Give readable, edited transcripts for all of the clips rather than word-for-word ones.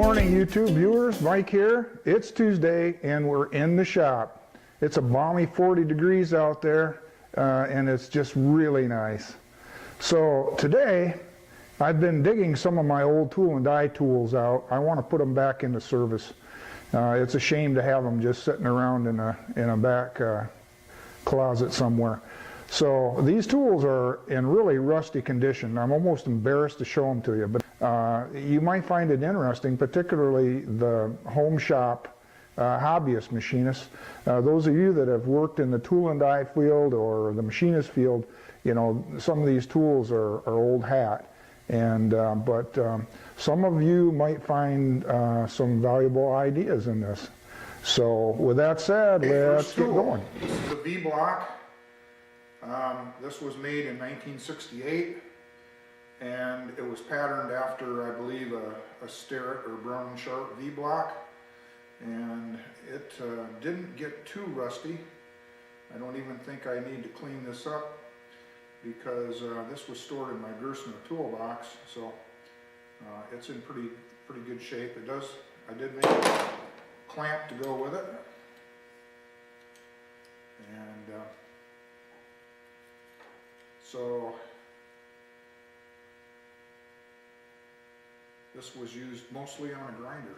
morning, YouTube viewers. Mike here. It's Tuesday and we're in the shop. It's a balmy 40 degrees out there and it's just really nice. So today I've been digging some of my old tool and die tools out. I want to put them back into service. It's a shame to have them just sitting around in a back closet somewhere. So these tools are in really rusty condition. I'm almost embarrassed to show them to you, but you might find it interesting, particularly the home shop hobbyist machinists. Those of you that have worked in the tool and die field or the machinist field, you know, some of these tools are old hat. And but some of you might find some valuable ideas in this. So with that said, let's get going. This is the V-block. This was made in 1968, and it was patterned after, I believe, a Starrett or Brown Sharp V-block, and it didn't get too rusty. I don't even think I need to clean this up because this was stored in my Gersner toolbox, so it's in pretty good shape. I did make a clamp to go with it, and so this was used mostly on a grinder.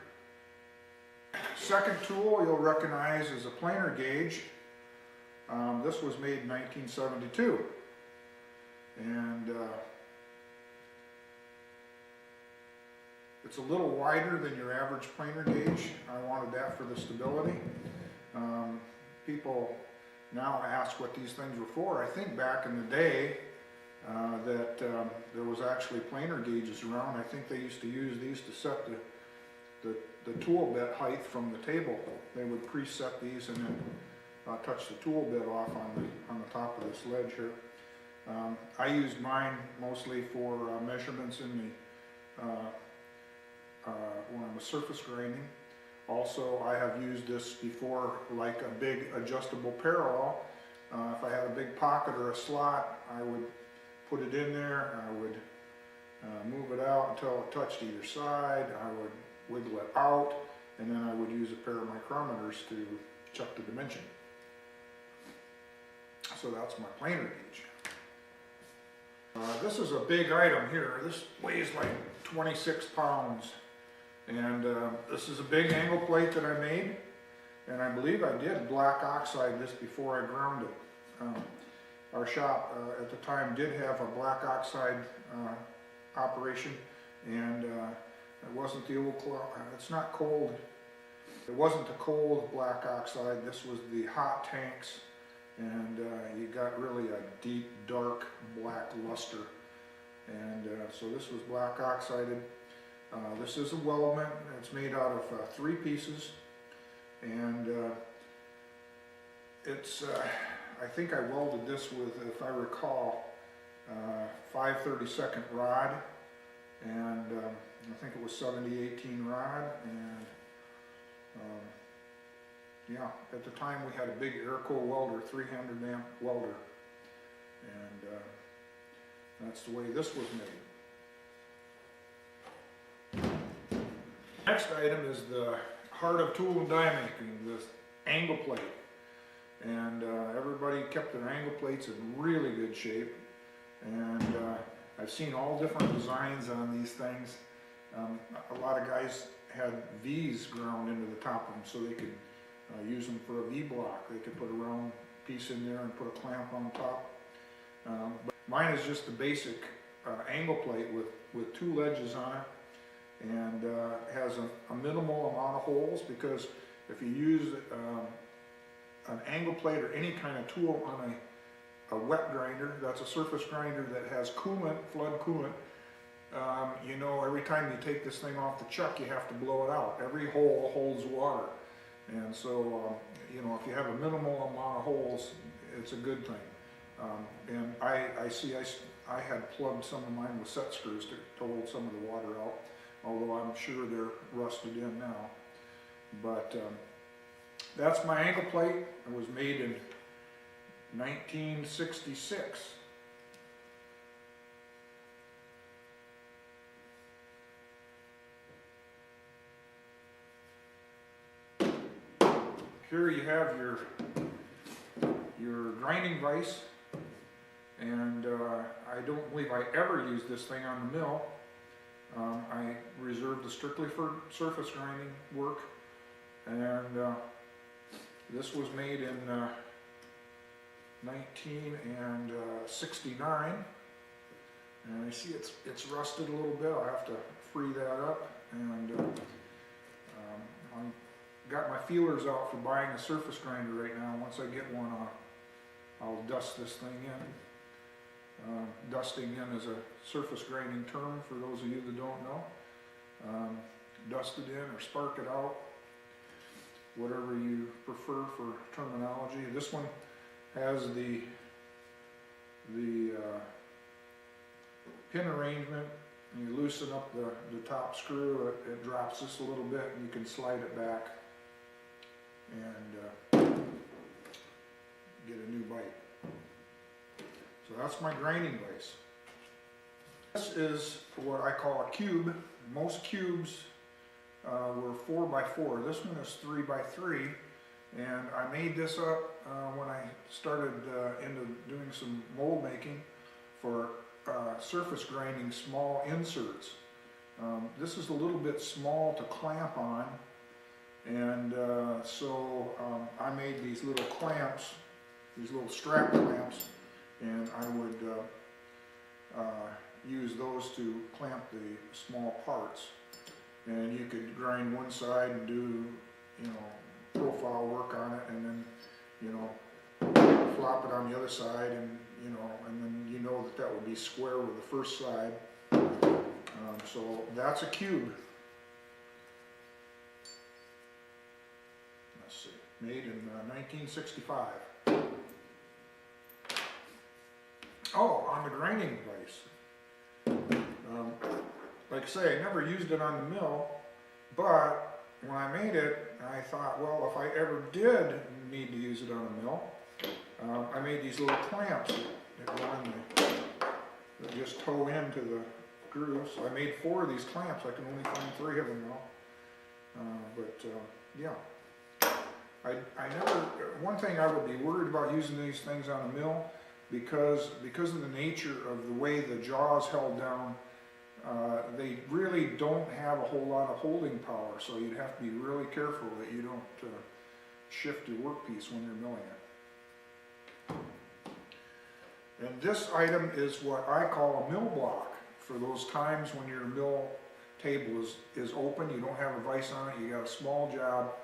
Second tool you'll recognize is a planer gauge. This was made in 1972, and it's a little wider than your average planer gauge. I wanted that for the stability. People now ask what these things were for. I think back in the day that there was actually planer gauges around. I think they used to use these to set the tool bit height from the table. They would preset these and then touch the tool bit off on the top of this ledge here. I used mine mostly for measurements in the when I was surface grinding. Also, I have used this before like a big adjustable parallel. If I had a big pocket or a slot, I would put it in there, I would move it out until it touched either side, I would wiggle it out, and then I would use a pair of micrometers to check the dimension. So that's my planer gauge. This is a big item here. This weighs like 26 pounds. And this is a big angle plate that I made, and I believe I did black oxide this before I ground it. Our shop at the time did have a black oxide operation, and it wasn't the old, it's not cold, it wasn't the cold black oxide, this was the hot tanks, and you got really a deep dark black luster, and so this was black oxided. This is a weldment. It's made out of 3 pieces, and it's I think I welded this with, if I recall, 5/32 rod, and I think it was 70/18 rod, and yeah, at the time we had a big air-cooled welder, 300 amp welder, and that's the way this was made. Next item is the heart of tool and die making, this angle plate. And everybody kept their angle plates in really good shape. And I've seen all different designs on these things. A lot of guys had V's ground into the top of them so they could use them for a V block. They could put a round piece in there and put a clamp on top. But mine is just the basic angle plate with 2 ledges on it. And has a minimal amount of holes, because if you use an angle plate or any kind of tool on a wet grinder, that's a surface grinder that has coolant, flood coolant, you know, every time you take this thing off the chuck, you have to blow it out. Every hole holds water, and so you know, if you have a minimal amount of holes, it's a good thing. And I had plugged some of mine with set screws to hold some of the water out, although I'm sure they're rusted in now. But that's my angle plate. It was made in 1966. here you have your grinding vise, and I don't believe I ever used this thing on the mill. I reserved it strictly for surface grinding work, and this was made in 1969, and I see it's rusted a little bit. I'll have to free that up, and I've got my feelers out for buying a surface grinder right now. Once I get one, I'll dust this thing in. Dusting in is a surface grinding term for those of you that don't know. Dust it in or spark it out, whatever you prefer for terminology. This one has the pin arrangement, and you loosen up the top screw, it drops just a little bit, and you can slide it back and get a new bite. So that's my grinding vise. This is what I call a cube. Most cubes were 4x4. This one is 3x3, and I made this up when I started into doing some mold making for surface grinding small inserts. This is a little bit small to clamp on, and so I made these little clamps, these little strap clamps, and I would use those to clamp the small parts. And you could grind one side and do, profile work on it, and then, flop it on the other side, and then that would be square with the first side. So that's a cube. Let's see, made in 1965. Oh, on the grinding vise. Like I say, I never used it on the mill, but when I made it, I thought, well, if I ever did need to use it on the mill, I made these little clamps that go in that just toe into the grooves. So I made 4 of these clamps. I can only find 3 of them now. Yeah. I never, one thing I would be worried about using these things on the mill, because of the nature of the way the jaw's held down, they really don't have a whole lot of holding power, so you'd have to be really careful that you don't shift your workpiece when you're milling it. And this item is what I call a mill block, for those times when your mill table is open, you don't have a vise on it, you got a small job,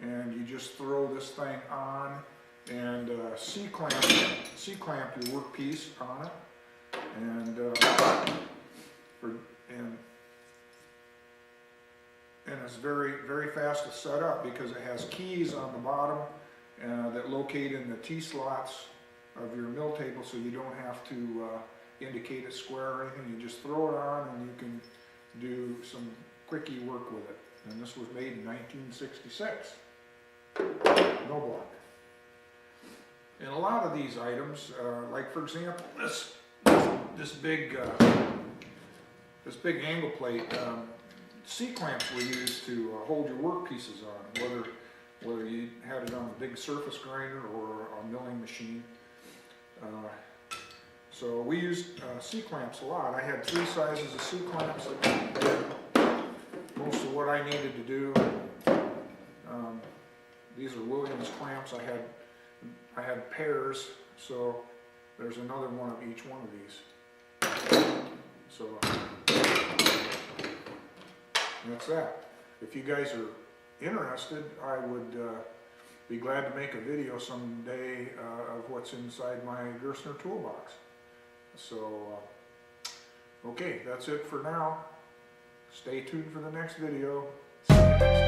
and you just throw this thing on and C-clamp your workpiece on it, and it's very, very fast to set up because it has keys on the bottom that locate in the T-slots of your mill table, so you don't have to indicate a square or anything. You just throw it on and you can do some quickie work with it. And this was made in 1966. No block. And a lot of these items, like for example, this big angle plate, C-clamps were used to hold your workpieces on, whether you had it on a big surface grinder or a milling machine. So we used C-clamps a lot. I had 3 sizes of C-clamps that did most of what I needed to do. These are Williams clamps. I had pairs, so there's another one of each one of these. So that's that. If you guys are interested, I would be glad to make a video someday of what's inside my Gerstner toolbox. So, okay, that's it for now. Stay tuned for the next video. See you next time.